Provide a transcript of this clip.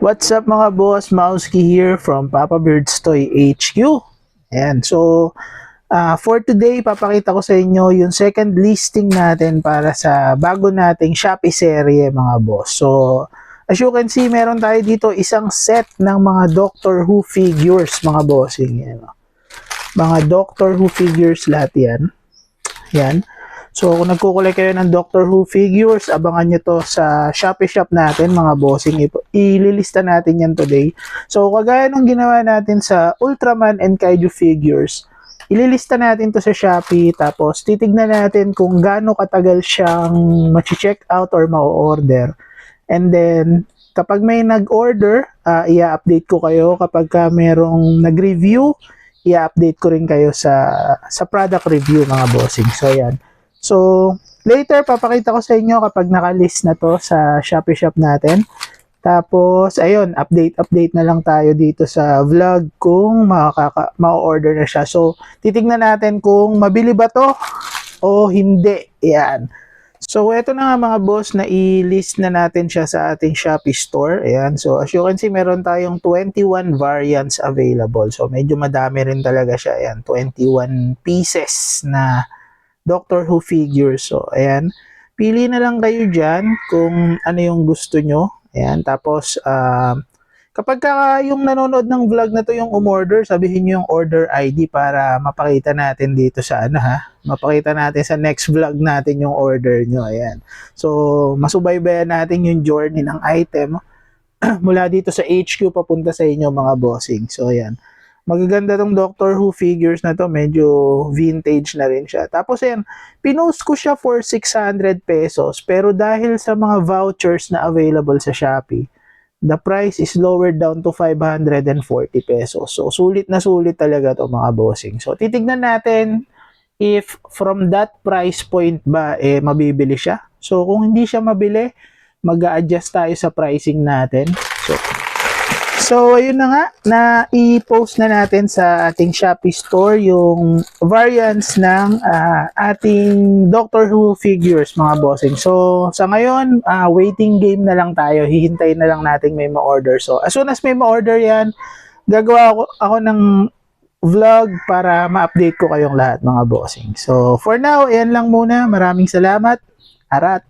What's up mga boss? Mauski here from Papa Bird's Toy HQ. Ayan, so for today, papakita ko sa inyo yung second listing natin para sa bago nating Shopee serye mga boss. So, as you can see, meron tayo dito isang set ng mga Doctor Who figures mga bossing. Ayan, mga Doctor Who figures lahat yan. Yan. So, kung nagkukulay kayo ng Doctor Who figures, abangan nyo to sa Shopee shop natin, mga bossing. Ililista natin yan today. So, kagaya nung ginawa natin sa Ultraman and Kaiju figures, ililista natin to sa Shopee, tapos titignan natin kung gaano katagal siyang ma-check out or ma-order. And then, kapag may nag-order, i-update ko kayo. Kapag merong nag-review, i-update ko rin kayo sa product review, mga bossing. So, yan. So, later, papakita ko sa inyo kapag nakalist na to sa Shopee shop natin. Tapos, ayun, update na lang tayo dito sa vlog kung ma-order na siya. So, titignan natin kung mabili ba to o hindi. Yan. So, eto na nga mga boss, na i-list na natin siya sa ating Shopee store. Ayan. So, as you can see, meron tayong 21 variants available. So, medyo madami rin talaga siya. Ayan, 21 pieces na Doctor Who figure. So, ayan. Pili na lang kayo dyan kung ano yung gusto nyo. Ayan. Tapos, kapag yung nanonood ng vlog na to yung umorder, sabihin nyo yung order ID para mapakita natin dito sa Mapakita natin sa next vlog natin yung order nyo. Ayan. So, masubaybayan natin yung journey ng item mula dito sa HQ papunta sa inyo mga bossing. So, ayan. Magaganda tong Doctor Who figures na to, medyo vintage na rin siya. Tapos ayan, pinost ko siya for 600 pesos, pero dahil sa mga vouchers na available sa Shopee, the price is lowered down to 540 pesos. So sulit na sulit talaga to mga bossing. So titignan natin if from that price point ba mabibili siya. So kung hindi siya mabili, mag-a-adjust tayo sa pricing natin. So, ayun na nga, na i-post na natin sa ating Shopee store yung variants ng ating Doctor Who figures, mga bossing. So, sa ngayon, waiting game na lang tayo. Hihintayin na lang natin may ma-order. So, as soon as may ma-order yan, gagawa ako ng vlog para ma-update ko kayong lahat, mga bossing. So, for now, ayan lang muna. Maraming salamat. Arat!